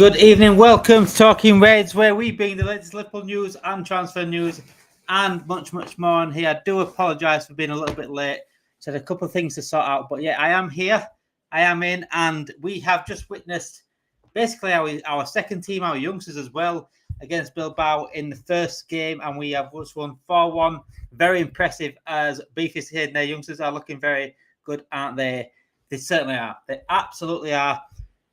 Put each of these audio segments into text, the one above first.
Good evening, welcome to Talking Reds, where we bring the latest Liverpool news and transfer news and much more on here. I do apologise for being a little bit late. So a couple of things to sort out, but yeah, I am here, I am in, and we have just witnessed basically our second team, our youngsters as well, against Bilbao in the first game, and we have just won 4-1. Very impressive, as Beefy said, their youngsters are looking very good, aren't they? They certainly are. They absolutely are.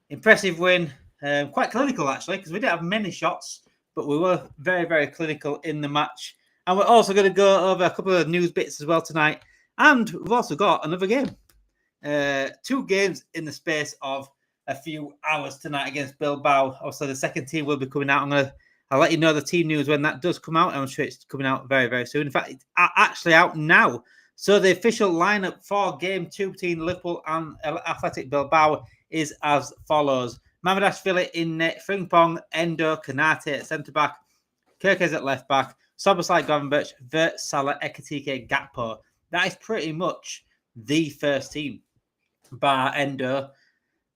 Impressive win. Quite clinical, actually, because we didn't have many shots, but we were very clinical in the match. And we're also going to go over a couple of news bits as well tonight. And we've also got another game. 2 games in the space of a few hours tonight against Bilbao. Also, the second team will be coming out. I'll let you know the team news when that does come out. I'm sure it's coming out very soon. In fact, it's actually out now. So the official lineup for Game 2 between Liverpool and Athletic Bilbao is as follows. Mamardashvili in net, Frimpong, Endo, Kanate at centre-back, Kirkes at left-back, Soboslai, Gravenberch, Vert, Salah, Ekitike, Gakpo. That is pretty much the first team, bar Endo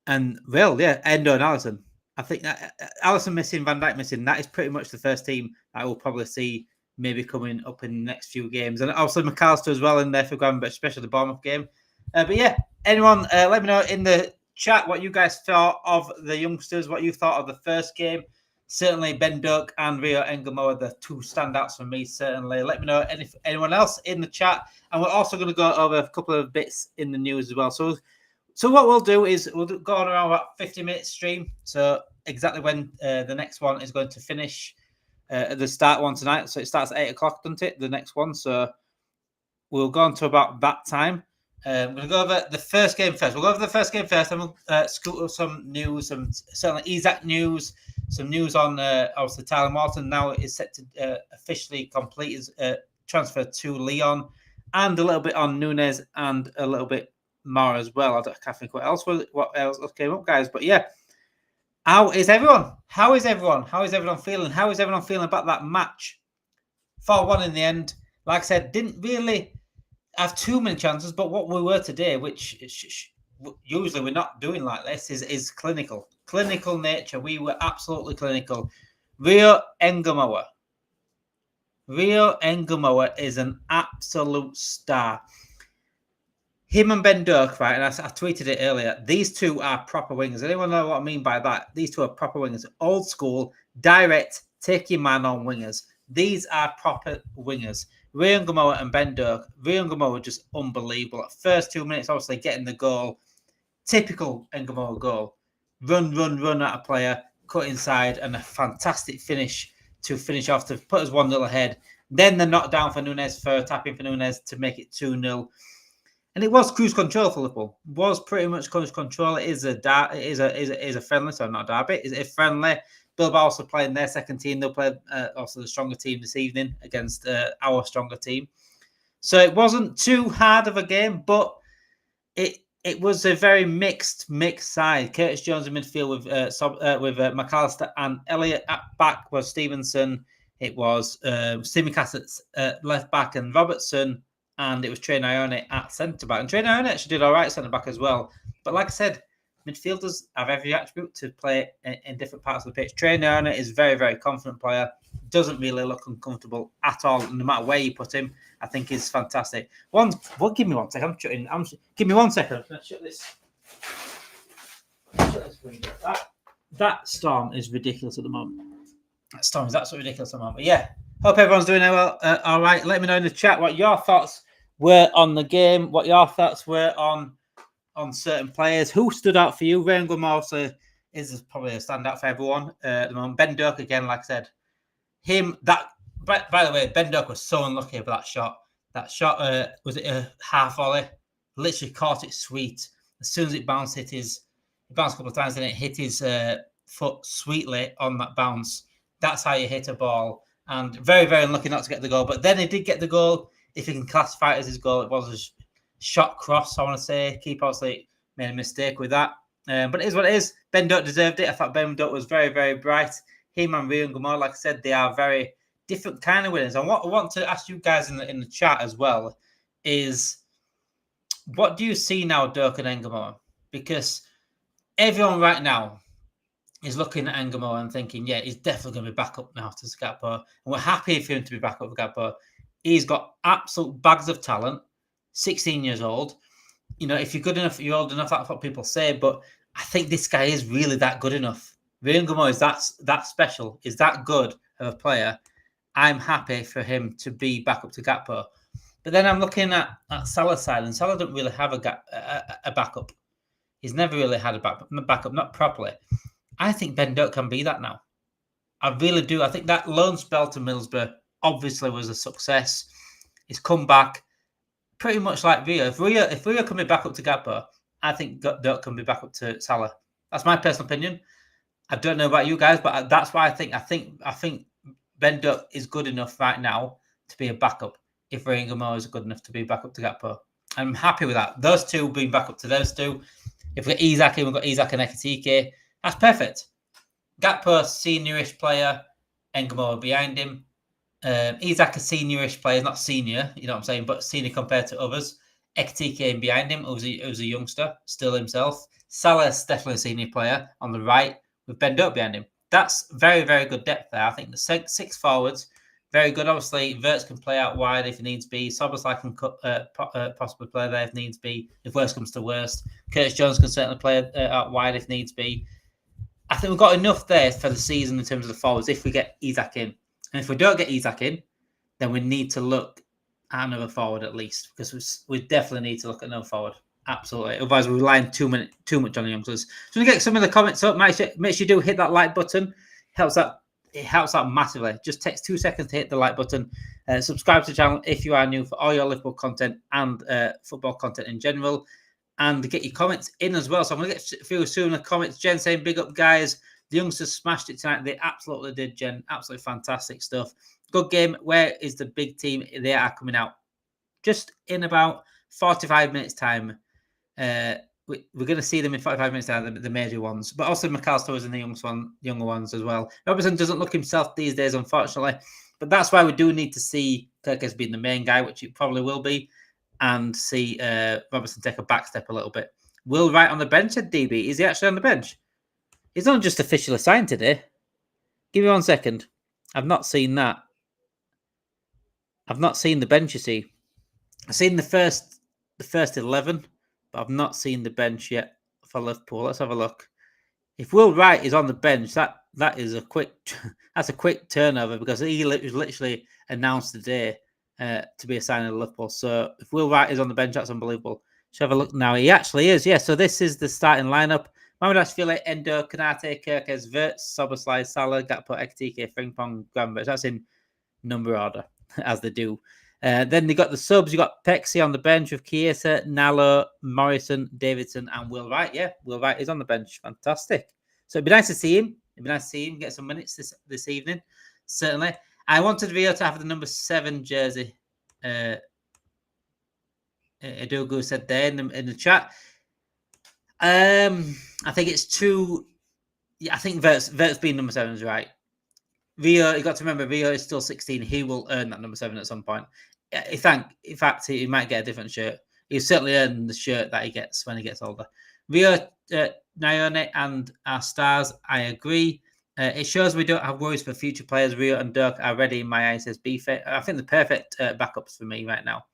and, Endo and Alisson. I think that Alisson missing, Van Dijk missing, that is pretty much the first team that we'll probably see maybe coming up in the next few games. And also McAllister as well in there for Gravenberch, especially the Bournemouth game. But yeah, anyone, let me know in the chat what you guys thought of the youngsters, what you thought of the first game. Certainly Ben Doak and Rio Ngumoah, the 2 standouts for me, certainly. Let me know if anyone else in the chat. And we're also going to go over a couple of bits in the news as well. So what we'll do is we'll go on around about 50-minute stream. So exactly when the next one is going to finish, the start one tonight. So it starts at 8 o'clock, doesn't it? The next one. So we'll go on to about that time. I'm going to go over the first game first. We'll go over the first game first, and we'll scoot up some news, some certainly Isak news, some news on obviously Tyler Morton now is set to officially complete his transfer to Lyon, and a little bit on Nunez and a little bit more as well. I can't think what else came up, guys. But yeah, how is everyone? How is everyone feeling? How is everyone feeling about that match? 4-1 in the end. Like I said, didn't really have too many chances, but what we were today, which usually we're not doing like this, is clinical nature. We were absolutely clinical. Rio Ngumoah is an absolute star. Him and Ben Doak, right? And I tweeted it earlier. These two are proper wingers. Anyone know what I mean by that? These two are proper wingers. Old school, direct, take your man on wingers. These are proper wingers. Rio Ngumoah and Ben Doak. Rio Ngumoah were just unbelievable. At first 2 minutes, obviously getting the goal. Typical Ngumoah goal. Run at a player, cut inside, and a fantastic finish to finish off to put us 1-0 ahead. Then the knockdown for Nunez, for tapping for Nunez to make it 2-0. And it was cruise control for Liverpool. It was pretty much cruise control. It is a friendly, so not a derby. It's a friendly. Bilbao also playing their second team. They'll play also the stronger team this evening against our stronger team. So it wasn't too hard of a game, but it was a very mixed side. Curtis Jones in midfield with McAllister, and Elliott at back was Stevenson. It was Tsimikas at left back and Robertson, and it was Trey Nyone at centre back. And Trey Nyone actually did all right centre back as well. But like I said, midfielders have every attribute to play in different parts of the pitch. Trey Nyone is a very confident player. Doesn't really look uncomfortable at all, no matter where you put him. I think he's fantastic. Give me 1 second. Give me 1 second. Let's shut this. Window. That storm is ridiculous at the moment. That storm is absolutely ridiculous at the moment. But yeah, hope everyone's doing well. All right. Let me know in the chat what your thoughts were on the game, what your thoughts were on certain players. Who stood out for you? Rio Ngumoah is probably a standout for everyone at the moment. Ben Doak, again, like I said, by the way, Ben Doak was so unlucky for that shot. That shot, was it a half volley? Literally caught it sweet. As soon as it bounced, it bounced a couple of times and it hit his foot sweetly on that bounce. That's how you hit a ball. And very unlucky not to get the goal. But then he did get the goal. If you can classify it as his goal, it was a shot cross, I want to say. Keeper obviously made a mistake with that. But it is what it is. Ben Doak deserved it. I thought Ben Doak was very bright. Him and Rio Ngumoah, like I said, they are very different kind of winners. And what I want to ask you guys in the chat as well is, what do you see now, Doak and Ngumoah? Because everyone right now, is looking at Ngumoah and thinking, yeah, he's definitely going to be back up now to Gakpo. And we're happy for him to be back up for Gakpo. He's got absolute bags of talent, 16 years old. You know, if you're good enough, you're old enough, that's what people say. But I think this guy is really that good enough. Ngumoah is that special, is that good of a player. I'm happy for him to be back up to Gakpo. But then I'm looking at Salah's side, and Salah don't really have a backup. He's never really had a backup, not properly. I think Ben Doak can be that now. I really do. I think that loan spell to Middlesbrough obviously was a success. He's come back pretty much like Rio. If Rio can be back up to Gakpo, I think Doak can be back up to Salah. That's my personal opinion. I don't know about you guys, but that's why I think Ben Doak is good enough right now to be a backup. If Ngumoah is good enough to be back up to Gakpo, I'm happy with that. Those two being back up to those two. If we've got Isak and Ekitike, that's perfect. Gakpo, seniorish player, Ngumoah behind him. Isak, a seniorish player, not senior, you know what I'm saying, but senior compared to others. Ekitike behind him, who's a youngster, still himself. Salah's definitely a senior player on the right with Ben Doak behind him. That's very, very good depth there. I think the six forwards, very good. Obviously, Wirtz can play out wide if he needs be. Szoboszlai can possibly play there if needs be, if worst comes to worst. Curtis Jones can certainly play out wide if needs be. I think we've got enough there for the season in terms of the forwards if we get Isak in. And if we don't get Isak in, then we need to look at another forward at least, because we definitely need to look at another forward. Absolutely. Otherwise, we're relying too much on the youngsters. So we get some of the comments up. Make sure you do hit that like button. It helps out massively. It just takes 2 seconds to hit the like button. Subscribe to the channel if you are new for all your Liverpool content and football content in general. And get your comments in as well. So I'm going to get through soon the comments. Jen saying, big up, guys. The youngsters smashed it tonight. They absolutely did, Jen. Absolutely fantastic stuff. Good game. Where is the big team? They are coming out just in about 45 minutes' time. We're going to see them in 45 minutes time, the major ones. But also McAllister was in the younger ones as well. Robertson doesn't look himself these days, unfortunately. But that's why we do need to see Kirk as being the main guy, which he probably will be, and see Robertson take a back step a little bit. Will Wright on the bench at DB? Is he actually on the bench? He's not just officially signed today. Give me 1 second. I've not seen that. I've not seen the bench, you see. I've seen the first 11, but I've not seen the bench yet for Liverpool. Let's have a look. If Will Wright is on the bench, that is a quick turnover, because he was literally announced today to be a signing of Liverpool. So if Will Wright is on the bench, that's unbelievable. Should have a look now. He actually is. Yeah. So this is the starting lineup. Mamoudas, Endo, Konate, Kirkes, Wirtz, Szoboszlai, Salah, Gakpo, Ekitike, Frimpong, Gravenberch. That's in number order, as they do. Then they got the subs. You got Pexi on the bench with Chiesa, Nalo, Morrison, Davidson, and Will Wright. Yeah, Will Wright is on the bench. Fantastic. So it'd be nice to see him. Get some minutes this evening. Certainly. I wanted Rio to have the number 7 jersey. Edogu said there in the chat. I think it's too. Yeah, I think Wirtz being number 7 is right. Rio, you got to remember, Rio is still 16. He will earn that number 7 at some point. In fact, he might get a different shirt. He'll certainly earn the shirt that he gets when he gets older. Rio, Yoane, and our stars, I agree. It shows we don't have worries for future players. Rio and Doak are ready in my eyes as B-Fit. I think the perfect backups for me right now.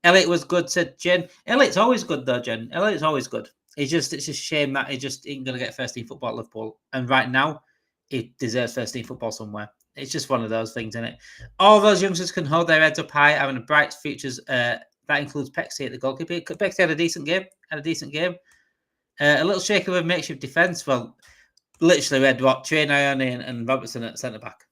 Elliot was good, said Jen. Elliot's always good, though, Jen. Elliot's always good. It's just a shame that he just ain't going to get first team football at Liverpool. And right now, he deserves first team football somewhere. It's just one of those things, isn't it? All those youngsters can hold their heads up high, having a bright futures. That includes Pexi at the goalkeeper. Pexi had a decent game. A little shaky with makeshift defence. Well, literally, we had Trey Yoane and Robertson at centre back.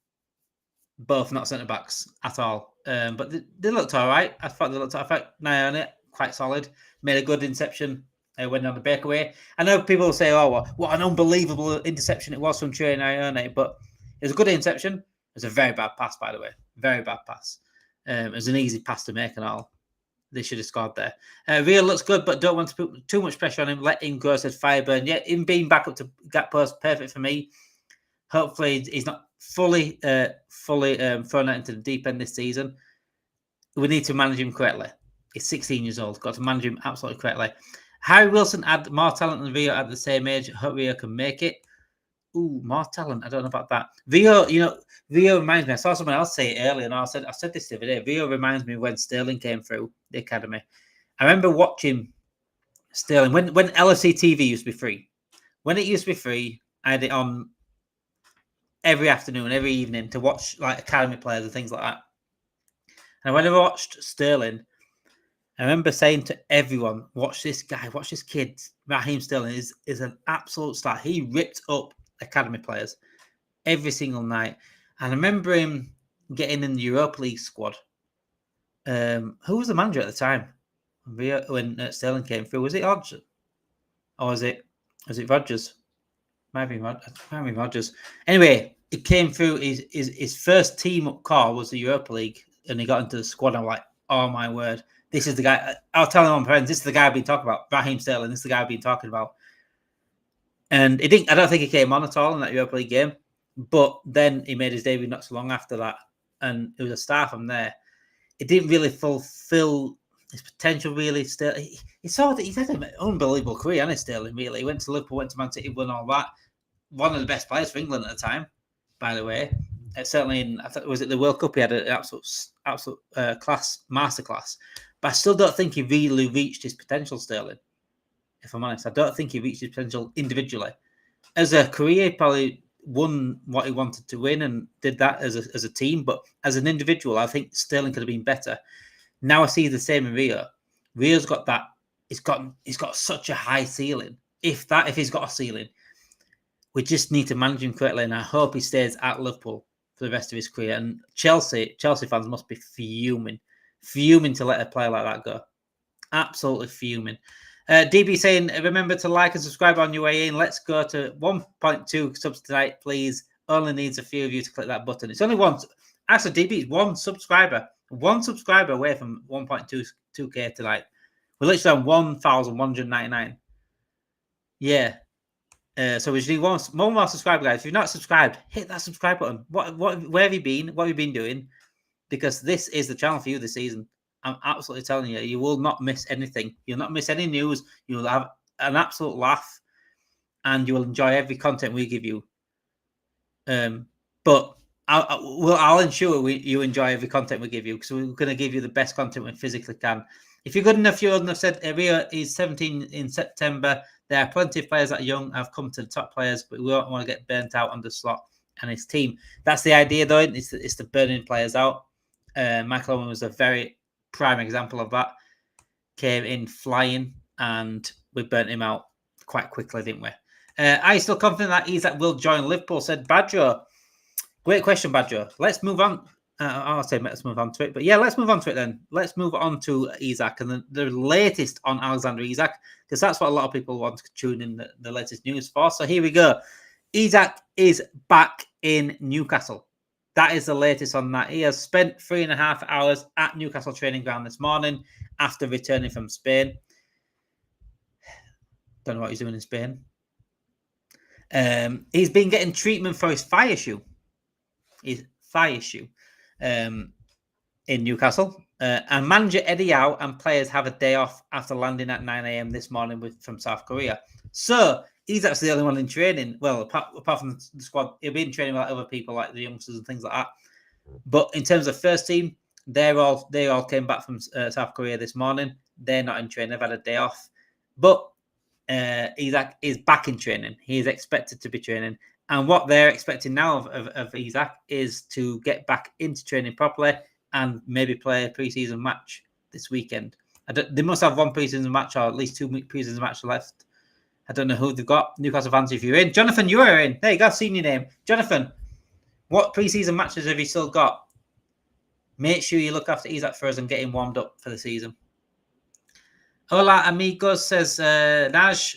Both not centre backs at all. But they looked all right. I thought Yoane quite solid. Made a good interception. Went on the breakaway. I know people will say, "Oh, what an unbelievable interception it was from Trey Yoane," but it was a good interception. It was a very bad pass, by the way. Very bad pass. It was an easy pass to make and all. They should have scored there. Rio looks good, but don't want to put too much pressure on him. Let him go, said Fireburn. Yeah, him being back up to Gakpo is perfect for me. Hopefully, he's not fully thrown out into the deep end this season. We need to manage him correctly. He's 16 years old. Got to manage him absolutely correctly. Harry Wilson had more talent than Rio at the same age. Hope Rio can make it. ooh, more talent. I don't know about that. Rio, Rio reminds me. I saw someone else say it earlier, and I said this the other day. Rio reminds me when Sterling came through the academy. I remember watching Sterling when LFC TV used to be free. When it used to be free, I had it on every afternoon, every evening to watch like academy players and things like that. And when I watched Sterling, I remember saying to everyone, watch this guy, watch this kid. Raheem Sterling is an absolute star. He ripped up academy players every single night. And I remember him getting in the Europa League squad. Who was the manager at the time? When Sterling came through, was it Hodgson? Or was it Rodgers? Might be Rodgers. Anyway, it came through. His first team up call was the Europa League, and he got into the squad. I'm like, oh my word. This is the guy. I was telling my friends, this is the guy I've been talking about. Raheem Sterling, this is the guy I've been talking about. And I don't think he came on at all in that Europa League game. But then he made his debut not so long after that. And it was a star from there. It didn't really fulfill his potential, really. Still, he's had an unbelievable career, hasn't he, Sterling, really? He went to Liverpool, went to Man City, won all that. One of the best players for England at the time, by the way. Certainly, was it the World Cup? He had an absolute masterclass. But I still don't think he really reached his potential, Sterling. If I'm honest, I don't think he reached his potential individually. As a career, he probably won what he wanted to win and did that as a team. But as an individual, I think Sterling could have been better. Now I see the same in Rio. Rio's got that. He's got such a high ceiling. If he's got a ceiling, we just need to manage him correctly. And I hope he stays at Liverpool for the rest of his career. And Chelsea fans must be fuming to let a player like that go. Absolutely fuming. DB saying, remember to like and subscribe on your way in. Let's go to 1.2 subs tonight, please. Only needs a few of you to click that button. It's only one. Actually, DB is one subscriber away from 1.2K tonight. We're literally on 1,199. Yeah. So we just need one more subscriber, guys. If you're not subscribed, hit that subscribe button. Where have you been? What have you been doing? Because this is the channel for you this season. I'm absolutely telling you, you will not miss anything. You'll not miss any news. You'll have an absolute laugh, and you will enjoy every content we give you. But I'll ensure you enjoy every content we give you, because we're going to give you the best content we physically can. If you're good enough, you wouldn't have said Rio is 17 in September. There are plenty of players that are young have come to the top players, but we don't want to get burnt out on the slot and his team. That's the idea, though. It's the burning players out. Michael Owen was a very prime example of that. Came in flying, and we burnt him out quite quickly, didn't we? Are you still confident that Isak will join Liverpool? Said Badger. Great question, Badger. Let's move on. I'll say let's move on to it. But yeah, let's move on to it then. Let's move on to Isak and the latest on Alexander Isak, because that's what a lot of people want to tune in the latest news for. So here we go. Isak is back in Newcastle. That is the latest on that. He has spent 3.5 hours at Newcastle training ground this morning after returning from Spain. Don't know what he's doing in Spain. He's been getting treatment for his thigh issue. In Newcastle. And manager Eddie Howe and players have a day off after landing at 9 a.m. this morning from South Korea. So he's actually the only one in training. Well, apart from the squad, he'll be in training with other people like the youngsters and things like that. But in terms of first team, they all came back from South Korea this morning. They're not in training. They've had a day off. But Isak is back in training. He is expected to be training. And what they're expecting now of Isak is to get back into training properly and maybe play a pre-season match this weekend. They must have one pre-season match or at least 2 pre-season matches left. I don't know who they've got. Newcastle fans, if you're in. Jonathan, you are in. There you go. I've seen your name. Jonathan, what pre-season matches have you still got? Make sure you look after Isak for us and get him warmed up for the season. Hola, amigos, says Naj.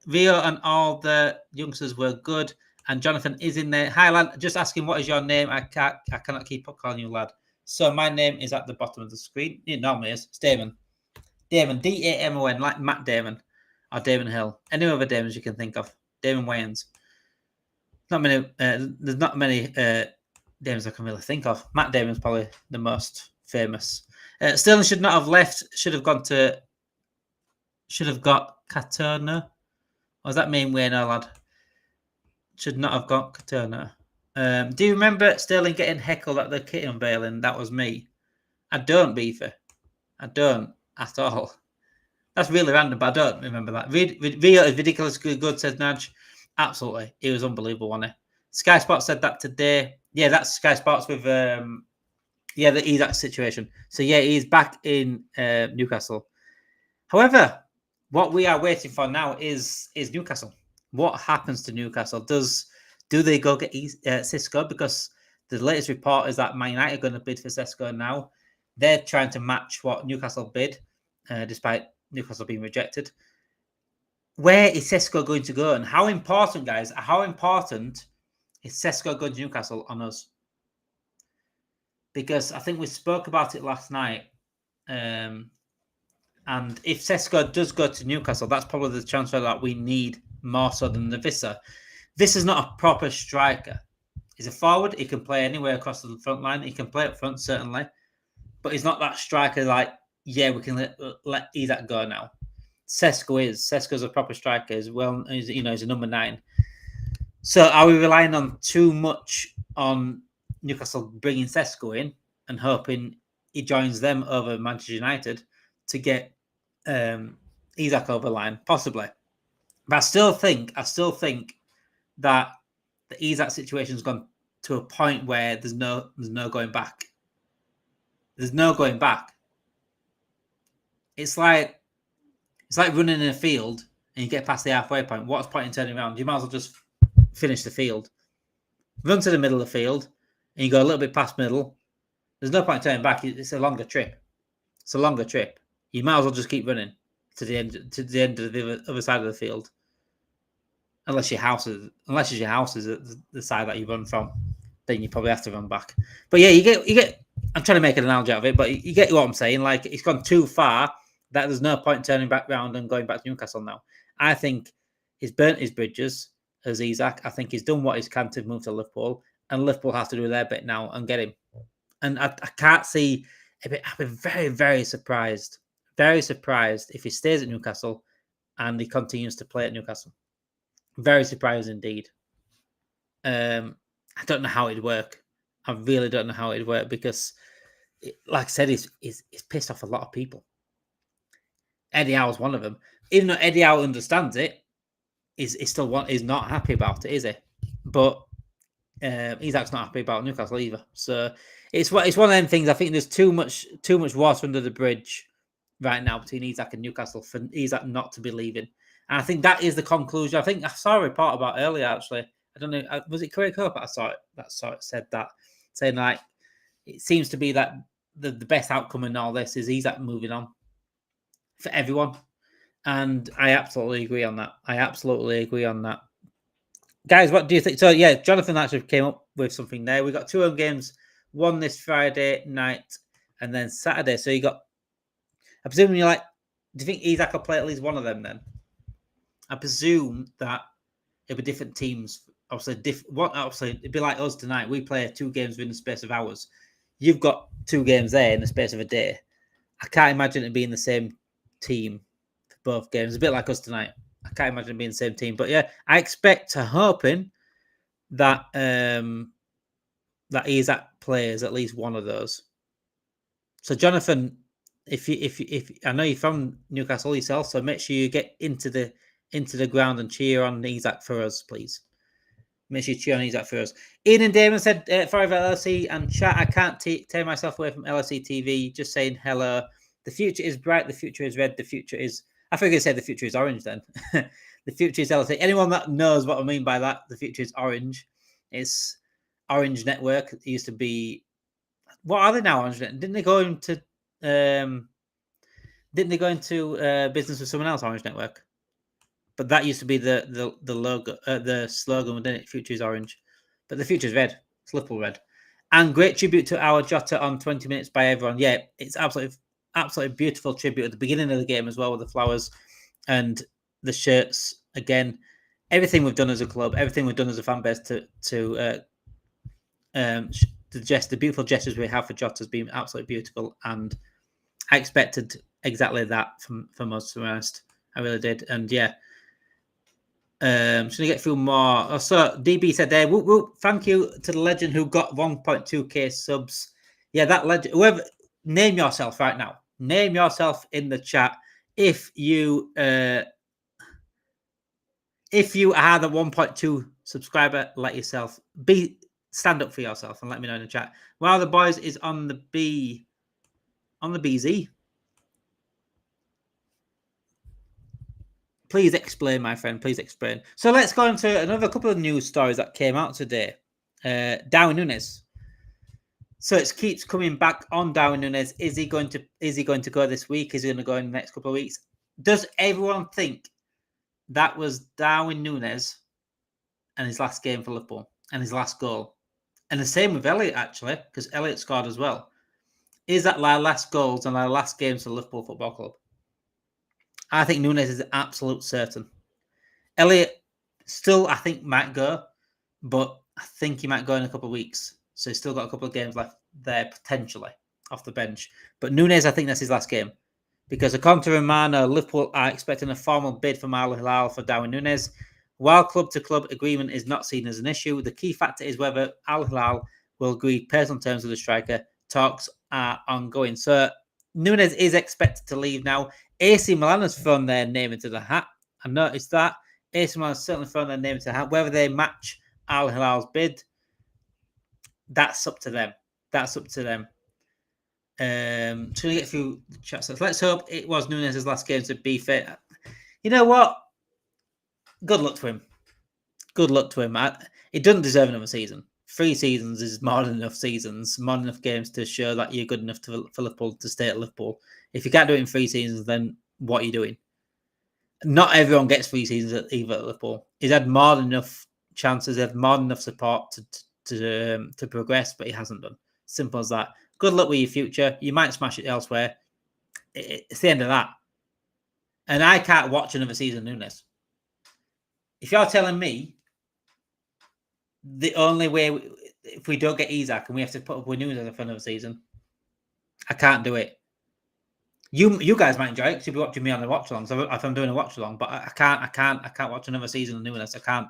Rio and all the youngsters were good, and Jonathan is in there. Hi, lad. Just asking, what is your name? I cannot keep up calling you lad. So my name is at the bottom of the screen. It normally is. It's Damon. Damon, D-A-M-O-N, like Matt Damon or Damon Hill. Any other Damons you can think of. Damon Wayans. There's not many Damons I can really think of. Matt Damon's probably the most famous. Sterling should not have left. Should have got Katerna. What does that mean, Wayne, lad? Should not have got Turner. Do you remember Sterling getting heckled at the kit unveiling? That was me. I don't, Beaver. I don't at all. That's really random, but I don't remember that. Rio is ridiculously good, says Nudge. Absolutely. It was unbelievable, wasn't it? Sky Sports said that today. Yeah, that's Sky Sports with the Isak situation. So yeah, he's back in Newcastle. However, what we are waiting for now is Newcastle. What happens to Newcastle? Do they go get Sesko? Because the latest report is that Man United are going to bid for Sesko now. They're trying to match what Newcastle bid, despite Newcastle being rejected. Where is Sesko going to go? And how important, guys, how important is Sesko going to Newcastle on us? Because I think we spoke about it last night. And if Sesko does go to Newcastle, that's probably the transfer that we need more so than the Wissa. This is not a proper striker. He's a forward. He can play anywhere across the front line. He can play up front, certainly. But he's not that striker like, yeah, we can let Isak go now. Sesko is. Sesko's a proper striker as well. He's a number 9. So are we relying on too much on Newcastle bringing Sesko in and hoping he joins them over Manchester United to get Isak over the line? Possibly. But I still think that the Isak situation's gone to a point where there's no going back. There's no going back. It's like running in a field and you get past the halfway point. What's the point in turning around? You might as well just finish the field. Run to the middle of the field and you go a little bit past middle. There's no point in turning back. It's a longer trip. You might as well just keep running to the end of the other side of the field. Unless your house is at the side that you run from, then you probably have to run back. But yeah, you get. I'm trying to make an analogy out of it, but you get what I'm saying. Like, it's gone too far that there's no point turning back round and going back to Newcastle now. I think he's burnt his bridges as Isak. I think he's done what he can to move to Liverpool, and Liverpool have to do their bit now and get him. And I can't see. I'd be very, very surprised if he stays at Newcastle and he continues to play at Newcastle. Very surprised indeed. I don't know how it'd work. I really don't know how it'd work because, like I said, he's pissed off a lot of people. Eddie Howe's one of them. Even though Eddie Howe understands it, he's not happy about it, is he? But Isak's not happy about Newcastle either. So it's one of them things. I think there's too much water under the bridge right now between Isak and Newcastle for Isak not to be leaving. And I think that is the conclusion. I think I saw a report about earlier, actually. I don't know. Was it Craig Hope? I saw it said that, saying like it seems to be that the best outcome in all this is Isak moving on for everyone. And I absolutely agree on that. Guys, what do you think? So, yeah, Jonathan actually came up with something there. We got 2 home games, one this Friday night and then Saturday. So you got, I presume you're like, do you think Isak will play at least one of them then? I presume that it'll be different teams. Obviously, it'd be like us tonight. We play 2 games within the space of hours. You've got 2 games there in the space of a day. I can't imagine it being the same team for both games. A bit like us tonight. I can't imagine it being the same team. But yeah, I expect to hoping that that Isak plays at least one of those. So Jonathan, if I know you're from Newcastle yourself, so make sure you get into the ground and cheer on Isak for us, please. Make sure you cheer on Isak for us. Ian and Damon said, Forever LFC and chat, I can't tear myself away from LFC TV. Just saying hello. The future is bright. The future is red. The future is... I think I said the future is orange then. The future is LFC. Anyone that knows what I mean by that, the future is orange. It's Orange Network. It used to be... What are they now, Orange Network? Didn't they go into business with someone else, Orange Network? But that used to be the logo, the slogan, didn't it? Future is orange. But the future is red. It's Liverpool red. And great tribute to our Jota on 20 minutes by everyone. Yeah, it's absolutely beautiful tribute at the beginning of the game as well with the flowers and the shirts. Again, everything we've done as a club, everything we've done as a fan base to the beautiful gestures we have for Jota has been absolutely beautiful. And I expected exactly that from us, to be honest. I really did. And yeah, Just gonna get through more. So DB said there, whoop, whoop, thank you to the legend who got 1.2k subs. Yeah, that legend. Whoever, name yourself right now. Name yourself in the chat if you are the 1.2 subscriber. Let yourself stand up for yourself and let me know in the chat. While the boys is on the BZ. Please explain, my friend. Please explain. So let's go into another couple of news stories that came out today. Darwin Nunez. So it keeps coming back on Darwin Nunez. Is he going to go this week? Is he going to go in the next couple of weeks? Does everyone think that was Darwin Nunez and his last game for Liverpool and his last goal? And the same with Elliot, actually, because Elliot scored as well. Is that our last goals and our last games for Liverpool Football Club? I think Nunez is absolute certain. Elliot still, I think, might go, but I think he might go in a couple of weeks. So he's still got a couple of games left there, potentially, off the bench. But Nunez, I think that's his last game. Because according to Romano, Liverpool are expecting a formal bid from Al Hilal for Darwin Nunez. While club-to-club agreement is not seen as an issue, the key factor is whether Al Hilal will agree personal terms with the striker. Talks are ongoing. So Nunez is expected to leave now. AC Milan has thrown their name into the hat. I noticed that. AC Milan has certainly thrown their name into the hat. Whether they match Al Hilal's bid, that's up to them. That's up to them. Trying to get through the chat. So let's hope it was Nunez's last game to be fit. You know what? Good luck to him. Good luck to him. He doesn't deserve another season. 3 seasons is more than enough seasons, more than enough games to show that you're good enough for Liverpool to stay at Liverpool. If you can't do it in 3 seasons, then what are you doing? Not everyone gets 3 seasons at Liverpool. He's had more than enough chances, he had more than enough support to progress, but he hasn't done. Simple as that. Good luck with your future. You might smash it elsewhere. It's the end of that. And I can't watch another season of Nunez. If you're telling me the only way, if we don't get Isak and we have to put up with Nunez for another season, I can't do it. You guys might enjoy it because you'll be watching me on the watch along. So if I'm doing a watch along, but I can't watch another season of Nunez. I can't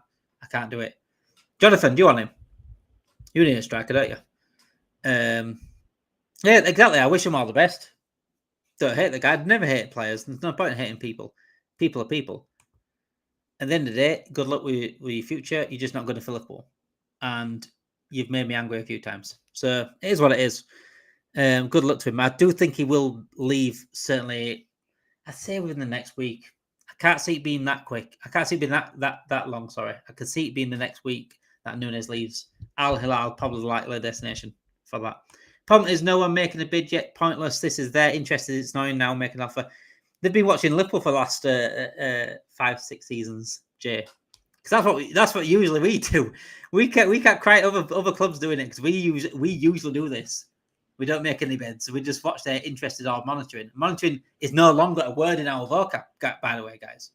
do it. Jonathan, do you want him? You need a striker, don't you? Yeah, exactly. I wish him all the best. Don't hate the guy. I'd never hate players. There's no point in hating people. People are people. At the end of the day, good luck with your future. You're just not going to Liverpool. And you've made me angry a few times. So it is what it is. Good luck to him. I do think he will leave, certainly, I'd say within the next week. I can't see it being that quick. I can't see it being that long, sorry. I could see it being the next week that Nunez leaves. Al Hilal, probably the likely destination for that. Problem is, no one making a bid yet. Pointless. This is their interest. It's not now making an offer. They've been watching Liverpool for the last 5-6 seasons, Jay. Because that's what usually we do. We can't cry other clubs doing it because we usually do this. We don't make any bids. We just watch their interested or monitoring. Monitoring is no longer a word in our vocab, by the way, guys.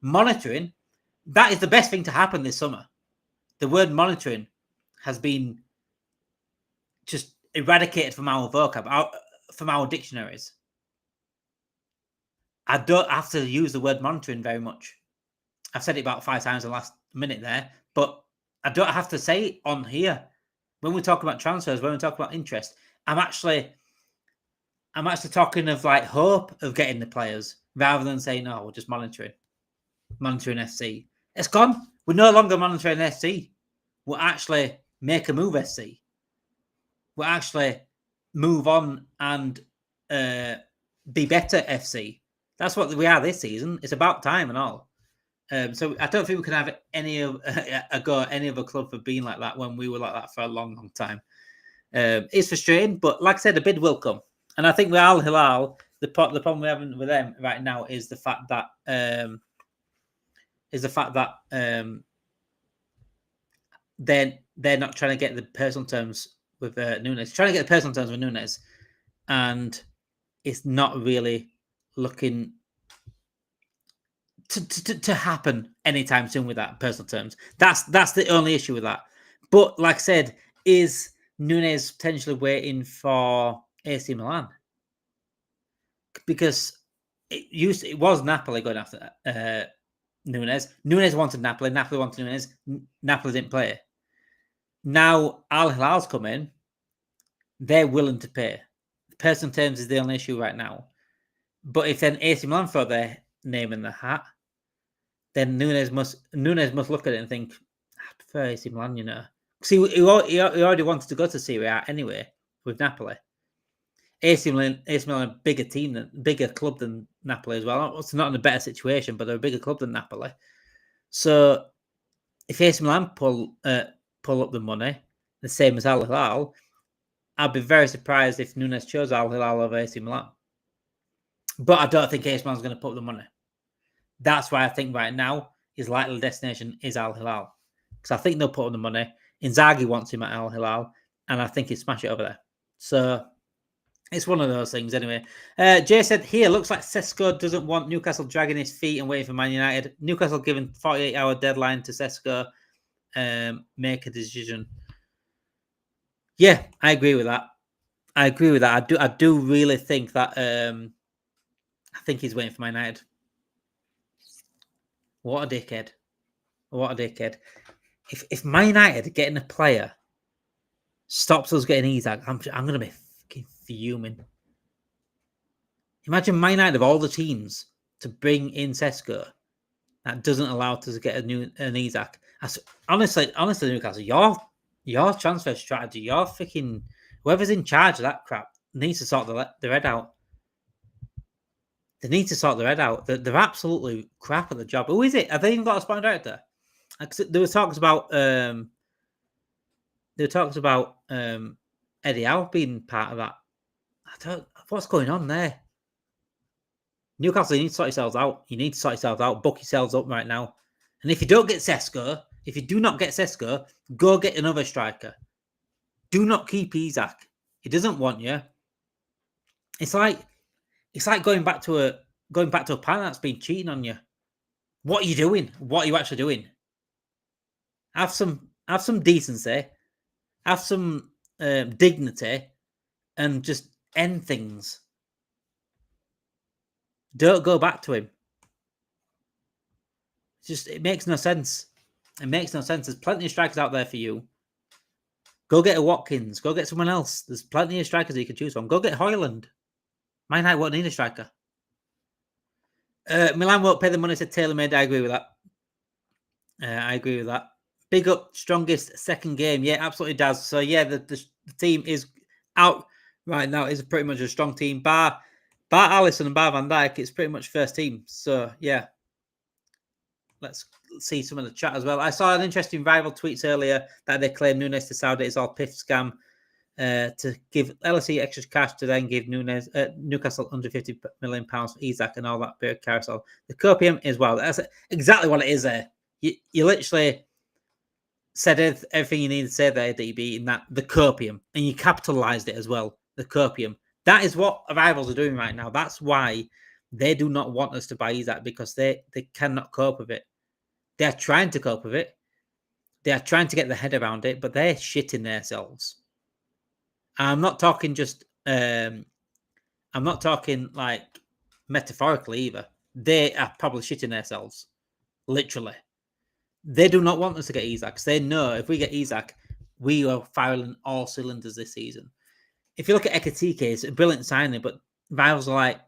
Monitoring, that is the best thing to happen this summer. The word monitoring has been just eradicated from our vocab, from our dictionaries. I don't have to use the word monitoring very much. I've said it about 5 times in the last minute there, but I don't have to say it on here. When we talk about transfers, when we talk about interest, I'm actually talking of like hope of getting the players rather than saying, no, we're just monitoring FC. It's gone. We're no longer monitoring FC. We'll actually make a move FC. We'll actually move on and be better FC. That's what we are this season. It's about time and all. So I don't think we can have any other club for being like that when we were like that for a long, long time. It's frustrating, but like I said, the bid will come. And I think with Al Hilal, the problem we're having with them right now is the fact that they're not trying to get the personal terms with Nunez. Trying to get the personal terms with Nunez, and it's not really looking to happen anytime soon with that personal terms. That's the only issue with that. But like I said, is Nunez potentially waiting for AC Milan? Because it was Napoli going after Nunez. Nunez wanted Napoli. Napoli wanted Nunez. Napoli didn't play. Now Al Hilal's come in. They're willing to pay. Personal terms is the only issue right now. But if then AC Milan throw their name in the hat, then Nunez must look at it and think, I prefer AC Milan, you know. See, he already wanted to go to Serie A anyway with Napoli. AC Milan, a bigger club than Napoli as well. It's not in a better situation, but they're a bigger club than Napoli. So if AC Milan pull up the money, the same as Al Hilal, I'd be very surprised if Nunez chose Al Hilal over AC Milan. But I don't think AC Milan's going to put up the money. That's why I think right now his likely destination is Al Hilal. Because I think they'll put up the money. Inzaghi wants him at Al Hilal, and I think he'd smash it over there. So it's one of those things anyway. Jay said, here, looks like Sesko doesn't want Newcastle dragging his feet and waiting for Man United. Newcastle given 48-hour deadline to Sesko. Make a decision. Yeah, I agree with that. I do really think that I think he's waiting for Man United. What a dickhead. If Man United getting a player stops us getting Isak, I'm going to be fucking fuming. Imagine Man United of all the teams to bring in Sesko that doesn't allow us to get an Isak. Honestly, Newcastle, your transfer strategy, your freaking whoever's in charge of that crap needs to sort their head out. They need to sort their head out. They're absolutely crap at the job. Who is it? Have they even got a sporting director? There were talks about Eddie Howe being part of that. What's going on there? Newcastle, you need to sort yourselves out. Book yourselves up right now. And if you don't get Sesko, if you do not get Sesko, go get another striker. Do not keep Isak. He doesn't want you. It's like going back to a partner that's been cheating on you. What are you doing? What are you actually doing? Have some decency, have some dignity, and just end things. Don't go back to him. It makes no sense. There's plenty of strikers out there for you. Go get a Watkins. Go get someone else. There's plenty of strikers that you can choose from. Go get Højlund. Man United won't need a striker. Milan won't pay the money to tailor-made. I agree with that. Big up, strongest second game. Yeah, absolutely does. So, yeah, the team is out right now. It's pretty much a strong team. Bar Alisson and bar Van Dijk, it's pretty much first team. So, yeah. Let's see some of the chat as well. I saw an interesting rival tweets earlier that they claim Nunez to Saudi is all piff scam to give LFC extra cash to then give Newcastle under £50 million for Isak and all that bit of carousel. The copium is well. That's exactly what it is there. You literally said everything you need to say there, DB, in that the copium, and you capitalized it as well. The copium. That is what rivals are doing right now. That's why they do not want us to buy Isak, because they cannot cope with it. They are trying to cope with it. They are trying to get their head around it, but they're shitting themselves. I'm not talking just. I'm not talking like metaphorically either. They are probably shitting themselves, literally. They do not want us to get Isak, because they know if we get Isak, we are firing all cylinders this season. If you look at Ekitike, it's a brilliant signing, but rivals are like,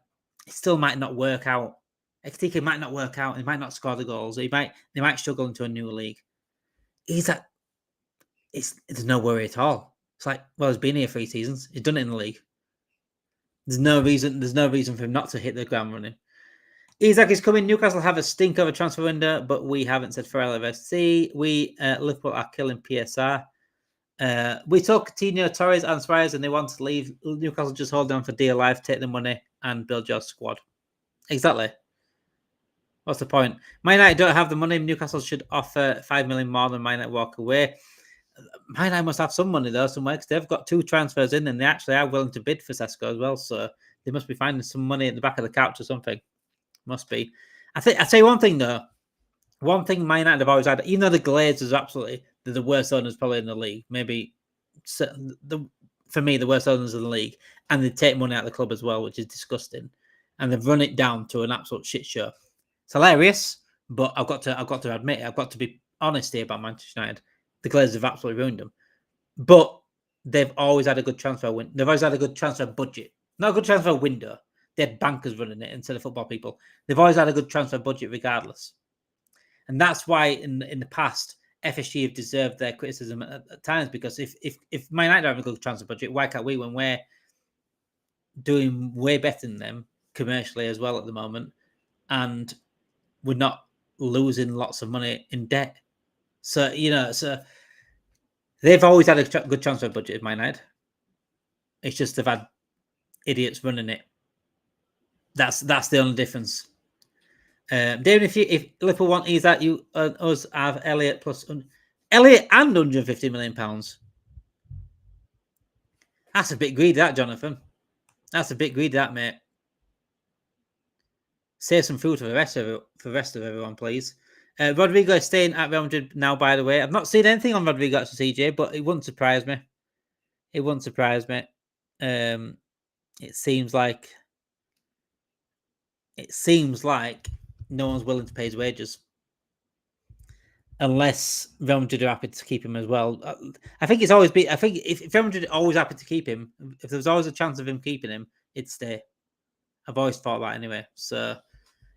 it still might not work out. Ekitike might not work out. He might not score the goals. They might struggle into a new league. Isak, there's no worry at all. It's like, well, he's been here 3 seasons. He's done it in the league. There's no reason for him not to hit the ground running. Isak is coming. Newcastle have a stink of a transfer window, but we haven't, said for LFC. Liverpool are killing PSR. We talk Coutinho, Torres, and Suarez, and they want to leave. Newcastle just hold on for dear life, take the money, and build your squad. Exactly. What's the point? Man United don't have the money. Newcastle should offer 5 million more than Man United walk away. Man United must have some money though somewhere, because they've got 2 transfers in, and they actually are willing to bid for Sesko as well. So they must be finding some money at the back of the couch or something. Must be. I tell you one thing though. One thing Man United have always had, even though the Glazers they're the worst owners probably in the league. Maybe for me, the worst owners in the league, and they take money out of the club as well, which is disgusting. And they've run it down to an absolute shit show. It's hilarious, But I've got to admit, I've got to be honest here about Manchester United. The Glazers have absolutely ruined them. But they've always had a good transfer window. They've always had a good transfer budget. Not a good transfer window. They had bankers running it instead of football people. They've always had a good transfer budget regardless. And that's why in the past, FSG have deserved their criticism at times, because if Man United have a good transfer budget, why can't we, when we're doing way better than them commercially as well at the moment, and we're not losing lots of money in debt? So, they've always had a good transfer budget, Man United. It's just they've had idiots running it. That's the only difference. David, if Liverpool want Isak, you us have Elliot Elliot and £150 million. That's a bit greedy, that, Jonathan. That's a bit greedy, that, mate. Save some food for the rest of everyone, please. Rodrigo is staying at Real Madrid now, by the way. I've not seen anything on Rodrigo at CJ, but it wouldn't surprise me. It wouldn't surprise me. It seems like no one's willing to pay his wages, unless Real Madrid are happy to keep him as well. I think it's always been. I think if Real Madrid are always happy to keep him, if there was always a chance of him keeping him, it'd stay. I've always thought that anyway. So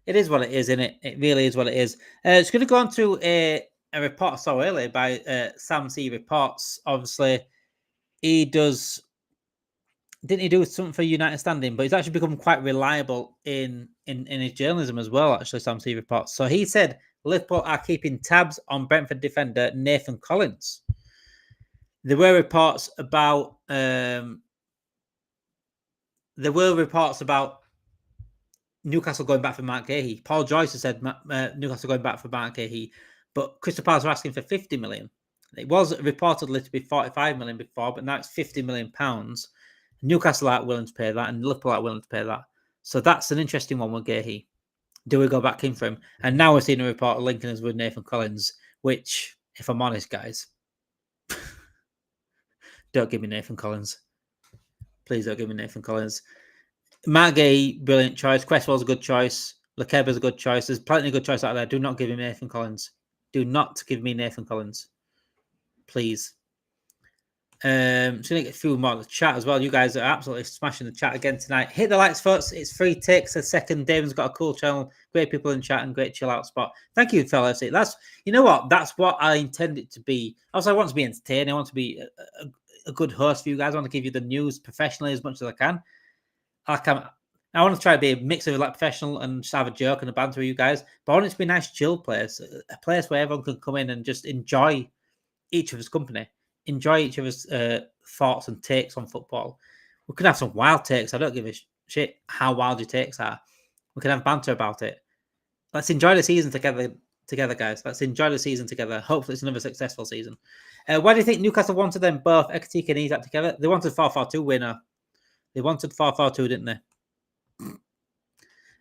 it is what it is, isn't it? It really is what it is. It's going to go on to a report I saw earlier by Sam C Reports. Obviously, he does. Didn't he do something for United Standing? But he's actually become quite reliable in his journalism as well, actually, Sam C Reports. So he said Liverpool are keeping tabs on Brentford defender Nathan Collins. There were reports about Newcastle going back for Mark Gahey. Paul Joyce has said Newcastle going back for Mark Gahey, but Crystal Palace are asking for 50 million. It was reportedly to be 45 million before, but now it's 50 million pounds. Newcastle aren't willing to pay that, and Liverpool aren't willing to pay that. So that's an interesting one with Gahey. Do we go back in for him? And now we're seeing a report linking us with Nathan Collins, which, if I'm honest, guys, don't give me Nathan Collins. Please don't give me Nathan Collins. Mark Gahey, brilliant choice. Cresswell's a good choice. Lekeba's a good choice. There's plenty of good choices out there. Do not give me Nathan Collins. Do not give me Nathan Collins. Please. Just going to get a few more of the chat as well. You guys are absolutely smashing the chat again tonight. Hit the likes, folks. It's free takes a second. David's got a cool channel. Great people in chat and great chill out spot. Thank you, fellas. That's, you know what? That's what I intend it to be. Also, I want to be entertaining. I want to be a good host for you guys. I want to give you the news professionally as much as I can. I want to try to be a mix of like professional and just have a joke and a banter with you guys. But I want it to be a nice, chill place. A place where everyone can come in and just enjoy each of us company. Enjoy each of us thoughts and takes on football. We can have some wild takes. I don't give a shit how wild your takes are. We can have banter about it. Let's enjoy the season together, guys. Let's enjoy the season together. Hopefully it's another successful season. Why do you think Newcastle wanted them both, Ekatike and Isak, together? They wanted 4-4-2 winner. They wanted 4-4-2, didn't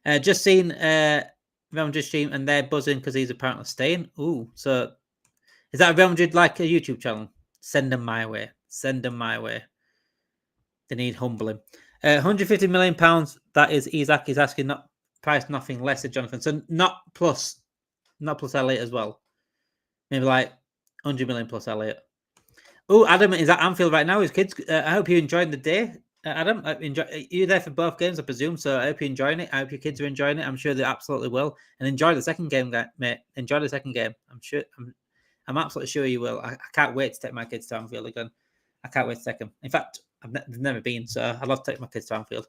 they? Just seen Real Madrid stream and they're buzzing because he's apparently staying. Ooh, so is that Real Madrid like a YouTube channel? Send them my way. Send them my way. They need humbling. £150 million. That is Isak. He's asking not price nothing less than Jonathan. So not plus Elliot as well. Maybe like 100 million plus Elliot. Oh, Adam is at Anfield right now. His kids. I hope you're enjoying the day, Adam. You're there for both games, I presume. So I hope you're enjoying it. I hope your kids are enjoying it. I'm sure they absolutely will. And enjoy the second game, mate. Enjoy the second game. I'm absolutely sure you will. I can't wait to take my kids to Anfield again. I can't wait to take them. In fact, they've never been, so I'd love to take my kids to Anfield.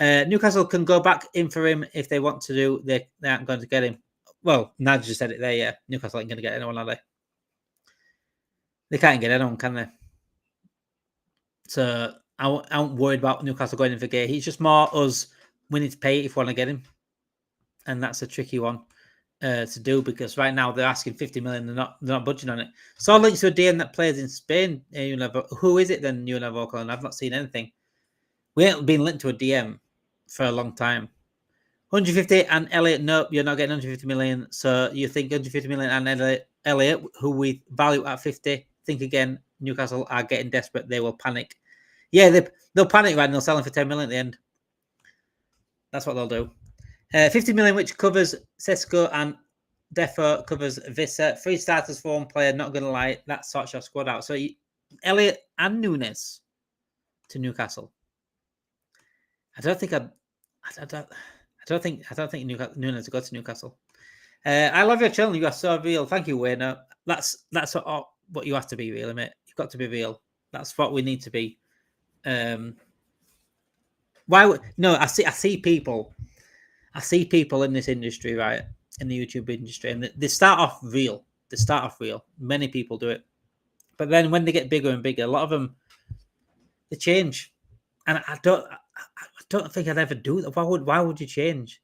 Newcastle can go back in for him if they want to do. They aren't going to get him. Well, Nad just said it there, yeah. Newcastle ain't going to get anyone, are they? They can't get anyone, can they? So I'm worried about Newcastle going in for Gay. He's just more us. We need to pay if we want to get him. And that's a tricky one to do because right now they're asking 50 million. They're not budging on it. So links to a DM that plays in Spain. Who is it then, Yoane Wissa? And I've not seen anything. We ain't been linked to a DM for a long time. 150 and Elliot, nope, you're not getting 150 million. So you think 150 million and Elliot, who we value at 50, think again, Newcastle are getting desperate. They will panic. Yeah, they'll panic right and they'll sell him for 10 million at the end. That's what they'll do. 50 million, which covers Sesko and Defo covers Wissa. 3 starters for 1 player. Not going to lie, that sorts your squad out. So Elliott and Nunez to Newcastle. I don't think Nunez will go to Newcastle. I love your channel. You are so real. Thank you, Wayne. That's what you have to be, really, mate. You've got to be real. That's what we need to be. I see people in this industry, right, in the YouTube industry, and they start off real. Many people do it, but then when they get bigger and bigger, a lot of them they change, and I don't think I'd ever do that. Why would you change?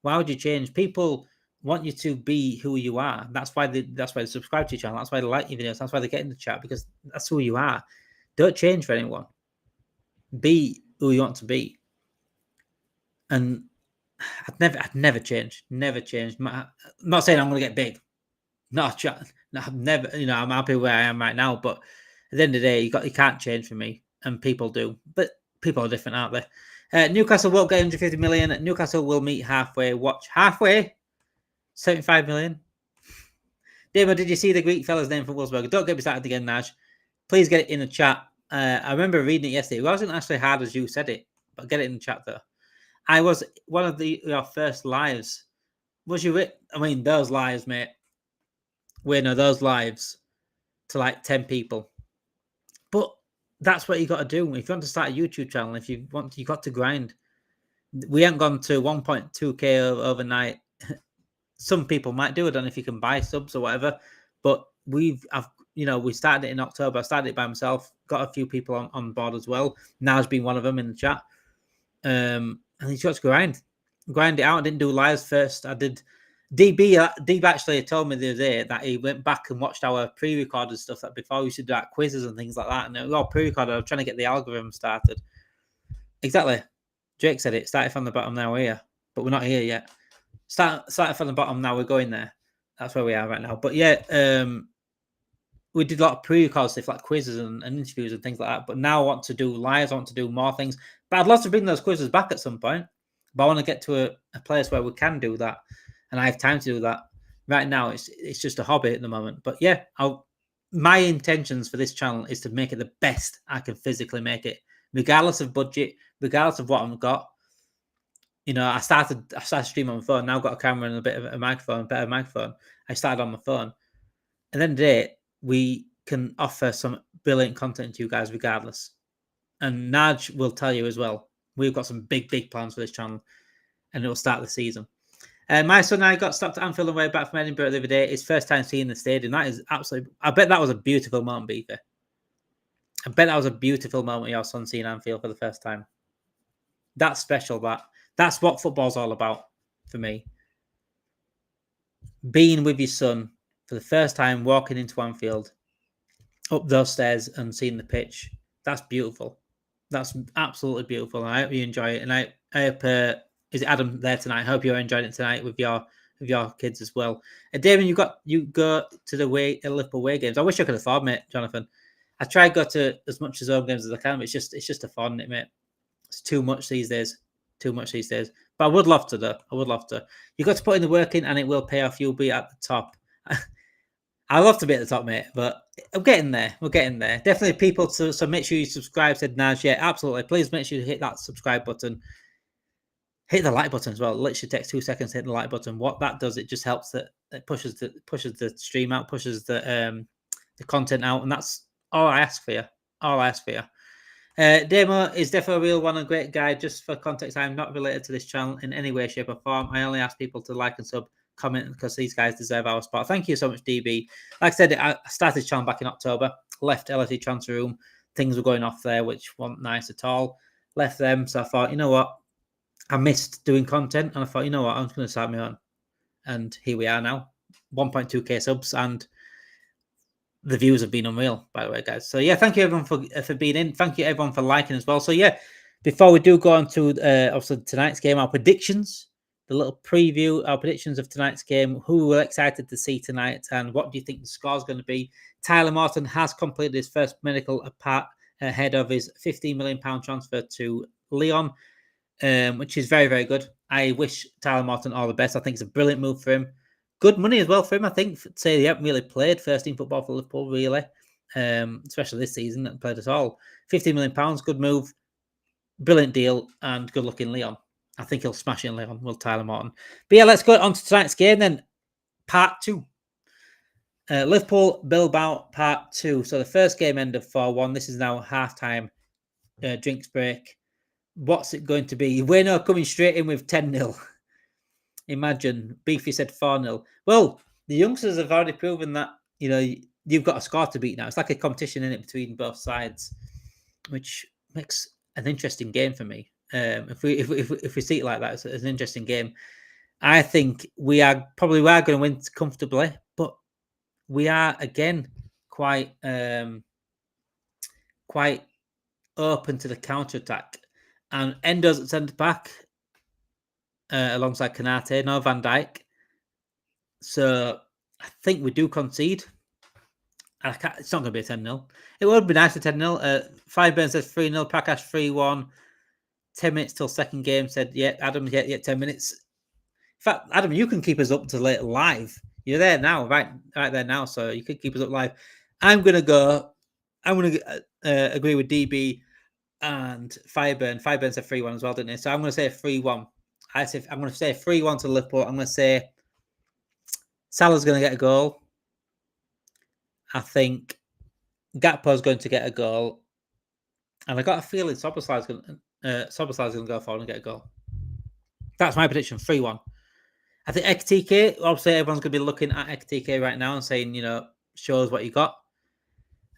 Why would you change? People want you to be who you are. That's why they subscribe to your channel. That's why they like your videos. That's why they get in the chat, because that's who you are. Don't change for anyone. Be who you want to be. And I'd never change. Never change. I'm not saying I'm going to get big. I've never. I'm happy where I am right now. But at the end of the day, you can't change for me, and people do. But people are different, aren't they? Newcastle won't get 150 million. Newcastle will meet halfway. Watch halfway. 75 million. Damo, did you see the Greek fella's name from Wolfsburg? Don't get me started again, Naj. Please get it in the chat. I remember reading it yesterday. It wasn't actually hard as you said it, but get it in the chat though. I was one of your first lives. Was you? I mean, those lives, mate. Those lives to like 10 people. But that's what you got to do. If you want to start a YouTube channel, you got to grind. We haven't gone to 1.2k overnight. Some people might do it, I don't know if you can buy subs or whatever. But we started it in October. I started it by myself. Got a few people on board as well. Now's been one of them in the chat. And you got to grind it out. I didn't do lives first. I did. DB actually told me the other day that he went back and watched our pre-recorded stuff that before we used to do like quizzes and things like that. And it was all pre-recorded. I was trying to get the algorithm started. Exactly. Jake said it. Started from the bottom, now we're here. But we're not here yet. Started from the bottom, now we're going there. That's where we are right now. But yeah, we did a lot of pre-record stuff like quizzes and interviews and things like that. But now I want to do lives. I want to do more things. But I'd love to bring those quizzes back at some point. But I want to get to a place where we can do that. And I have time to do that. Right now, it's just a hobby at the moment. But yeah, my intentions for this channel is to make it the best I can physically make it, regardless of budget, regardless of what I've got. I started streaming on my phone. Now I've got a camera and a bit of a microphone, better microphone. I started on my phone. And then today, we can offer some brilliant content to you guys regardless. And Naj will tell you as well. We've got some big, big plans for this channel. And it'll start the season. My son and I got stopped at Anfield on the way back from Edinburgh the other day. His first time seeing the stadium. That is absolutely... I bet that was a beautiful moment, Beaver. I bet that was a beautiful moment, your son seeing Anfield for the first time. That's special, That's what football's all about for me. Being with your son for the first time, walking into Anfield, up those stairs and seeing the pitch. That's beautiful. That's absolutely beautiful. I hope you enjoy it. And I hope... is it Adam there tonight? I hope you're enjoying it tonight with your kids as well. Damien, you go to the Liverpool away games. I wish I could afford, mate, Jonathan. I try to go to as much as home games as I can, but it's just affording it, mate. It's too much these days. But I would love to, though. I would love to. You got to put in the work in, and it will pay off. You'll be at the top. I love to be at the top, mate, but I'm getting there. We're getting there. Definitely people so make sure you subscribe, said Naj. Yeah, absolutely. Please make sure you hit that subscribe button. Hit the like button as well. It literally takes 2 seconds to hit the like button. What that does, it just helps it pushes the stream out, pushes the content out, and that's all I ask for you. Damo is definitely a real one, a great guy. Just for context, I'm not related to this channel in any way, shape, or form. I only ask people to like and sub, comment, because these guys deserve our spot. Thank you so much, DB. Like I said, I started this channel back in October, left LFC transfer room. Things were going off there, which weren't nice at all. Left them, so I thought, you know what? I missed doing content, and I thought, you know what? I'm just going to start my own. And here we are now, 1.2k subs, and the views have been unreal, by the way, guys. So yeah, thank you everyone for being in. Thank you everyone for liking as well. So yeah, before we do go on to also tonight's game, our predictions, the little preview, our predictions of tonight's game, who we're excited to see tonight, and what do you think the score is going to be? Tyler Morton has completed his first medical ahead of his £15 million transfer to Lyon, which is very, very good. I wish Tyler Morton all the best. I think it's a brilliant move for him. good money as well for him. I think say he hasn't really played first team football for Liverpool really, especially this season. Hasn't played at all. £15 million, good move, brilliant deal, and good luck in Lyon. I think he'll smash it in Lyon. Will Tyler Morton. But yeah, let's go on to tonight's game then. Part 2. Liverpool Bilbao Part 2. So the first game ended 4-1. This is now half-time drinks break. What's it going to be? Bueno coming straight in with 10-0. Imagine. Beefy said 4-0. Well, the youngsters have already proven that, you've got a score to beat now. It's like a competition in it between both sides, which makes an interesting game for me. If we see it like that, it's an interesting game. I think we are going to win comfortably, but we are again quite open to the counter attack. And Endo's at centre back alongside Konate, no Van Dijk. So I think we do concede. It's not going to be a 10-0. It would be nice for 10-0. Fireburn says 3-0. Prakash 3-1. 10 minutes till second game. Said, yeah, Adam, yeah, 10 minutes. In fact, Adam, you can keep us up to late live. You're there now, right there now. So you can keep us up live. I'm going to agree with DB and Fireburn. Fireburn said 3-1 as well, didn't he? So I'm going to say 3-1. I'm going to say 3-1 to Liverpool. I'm going to say Salah's going to get a goal. I think Gakpo's going to get a goal. And I got a feeling Soboslai's going to go forward and get a goal. That's my prediction, 3-1. I think Ekitike, obviously everyone's going to be looking at Ekitike right now and saying, show us what you got.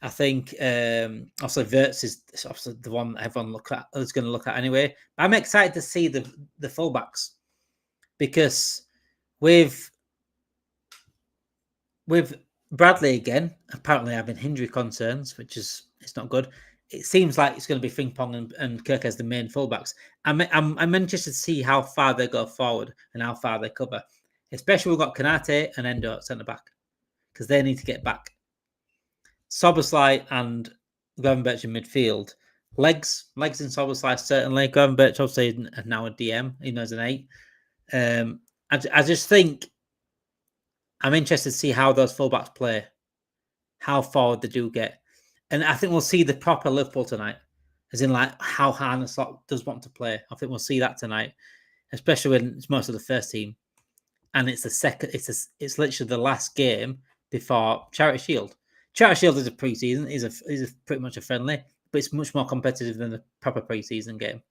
I think obviously Wirtz is obviously the one that everyone is going to look at anyway. I'm excited to see the fullbacks because with Bradley again, apparently having injury concerns, which is it's not good. It seems like it's going to be Frimpong and Kirk as the main fullbacks. I'm interested to see how far they go forward and how far they cover. Especially we've got Konate and Endo at centre back because they need to get back. Soboslai and Gravenberch in midfield. Legs in Soboslai certainly. Gravenberch obviously now a DM. He knows an 8. I just think I'm interested to see how those fullbacks play, how forward they do get. And I think we'll see the proper Liverpool tonight, as in like how Arne Slot does want to play. I think we'll see that tonight, especially when it's most of the first team, and it's the second. It's literally the last game before Charity Shield. Charity Shield is a pre-season. is pretty much a friendly, but it's much more competitive than the proper pre-season game.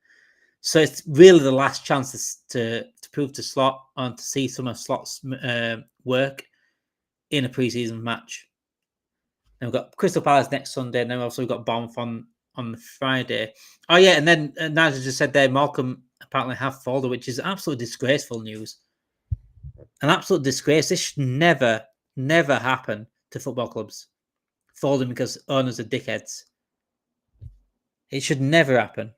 So it's really the last chance to prove to Slot and to see some of Slot's work in a pre-season match. And we've got Crystal Palace next Sunday, and then we've also got Bournemouth on the Friday. Oh, yeah, and then Nigel just said there, Malcolm apparently have folded, which is absolutely disgraceful news. An absolute disgrace. This should never happen to football clubs. Folding because owners are dickheads. It should never happen.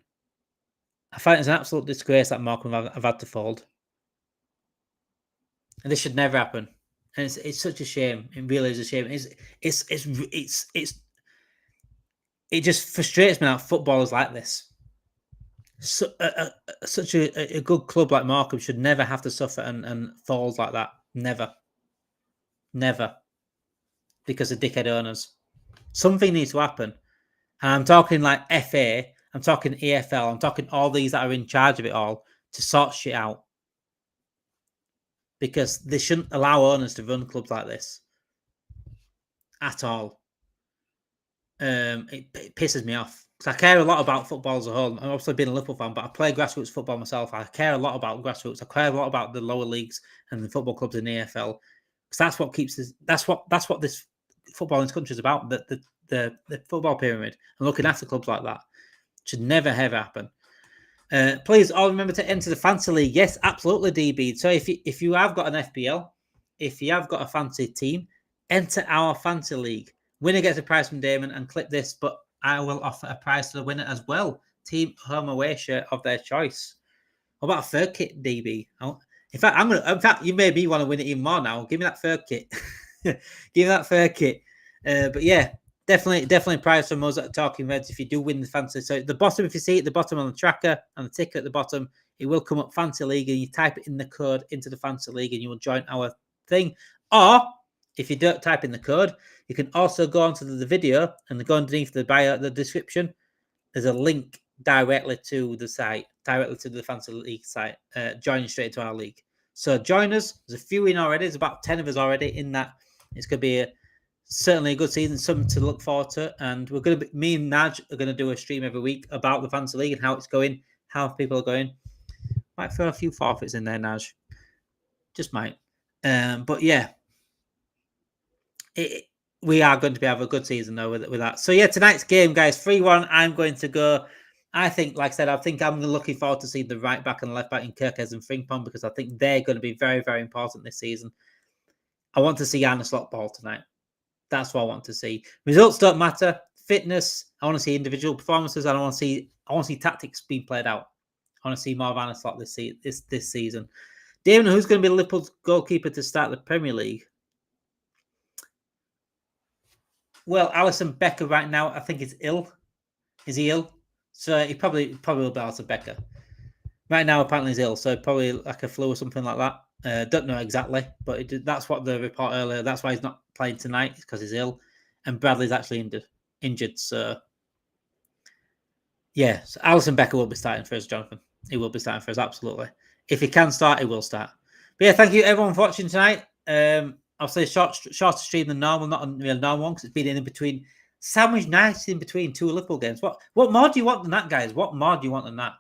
I find it's an absolute disgrace that Malcolm have had to fold. And this should never happen. And it's such a shame. It really is a shame. It just frustrates me that footballers like this. Such a good club like Markham should never have to suffer and falls like that. Never. Because of dickhead owners. Something needs to happen. And I'm talking like FA, I'm talking EFL, I'm talking all these that are in charge of it all to sort shit out. Because they shouldn't allow owners to run clubs like this at all. It pisses me off because I care a lot about football as a whole. I've obviously been a Liverpool fan, but I play grassroots football myself. I care a lot about grassroots. I care a lot about the lower leagues and the football clubs in the AFL because that's what keeps this. That's what this football in this country is about. The football pyramid and looking after clubs like that should never ever happen. Please all remember to enter the fantasy league. Yes, absolutely, DB. So if you have got an FPL, if you have got a fantasy team, enter our fantasy league. Winner gets a prize from Damon and click this, but I will offer a prize to the winner as well. Team home away shirt of their choice. What about a third kit, DB? In fact, you maybe want to win it even more now. Give me that third kit. Give me that third kit. But yeah. Definitely prize from us at Talking Reds if you do win the fantasy. So at the bottom, if you see it, the bottom on the tracker and the ticker at the bottom, it will come up Fantasy League and you type it in the code into the Fantasy League and you will join our thing. Or if you don't type in the code, you can also go onto the video and go underneath the bio, the description. There's a link directly to the site, directly to the Fantasy League site, joining straight to our league. So join us. There's a few in already. There's about 10 of us already in that. It's going to be certainly a good season, something to look forward to. And we're going to me and Naj are going to do a stream every week about the Fantasy League and how it's going, how people are going. Might throw a few forfeits in there, Naj. Just might. But yeah, we are going to have a good season though with that. So yeah, tonight's game, guys, 3-1. I'm going to go. I think, like I said, I think I'm looking forward to see the right back and left back in Kirkes and Frimpong because I think they're going to be very, very important this season. I want to see Arne Slot ball tonight. That's what I want to see. Results don't matter. Fitness. I want to see individual performances. I want to see tactics being played out. I want to see more of Arne Slot this season. Damon, who's going to be Liverpool's goalkeeper to start the Premier League? Well, Alisson Becker right now, I think is ill. Is he ill? So he probably will be Alisson Becker. Right now, apparently he's ill, so probably like a flu or something like that. Don't know exactly, but that's what the report earlier. That's why he's not playing tonight, because he's ill, and Bradley's actually injured. So yeah, so Alisson Becker will be starting for us, Jonathan. He will be starting for us, absolutely. If he can start, he will start. But yeah, thank you everyone for watching tonight. I'll say shorter stream than normal, not a real normal one, because it's been in between, sandwiched nice in between two Liverpool games. What more do you want than that, guys? What more do you want than that?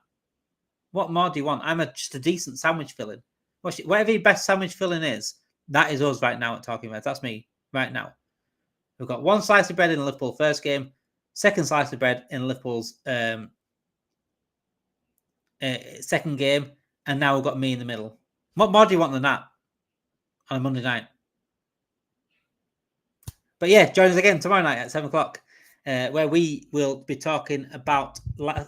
What more do you want? I'm just a decent sandwich filling. Whatever your best sandwich filling is, that is us right now at Talking Reds. That's me right now. We've got one slice of bread in the Liverpool first game, second slice of bread in Liverpool's second game, and now we've got me in the middle. What more do you want than that on a Monday night? But yeah, join us again tomorrow night at 7 o'clock, where we will be talking about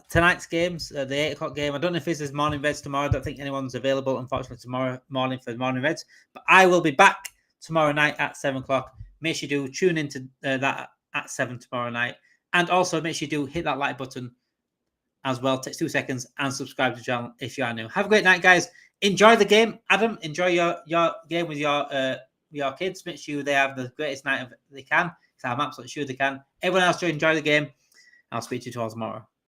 tonight's games, the 8 o'clock game. I don't know if this is Morning Reds tomorrow. I don't think anyone's available, unfortunately, tomorrow morning for the Morning Reds. But I will be back tomorrow night at 7 o'clock. Make sure you do tune into that at 7 tomorrow night. And also make sure you do hit that like button as well. It takes 2 seconds, and subscribe to the channel if you are new. Have a great night, guys. Enjoy the game. Adam, enjoy your game with your kids. Make sure they have the greatest night they can. I'm absolutely sure they can. Everyone else, enjoy the game. I'll speak to you all tomorrow.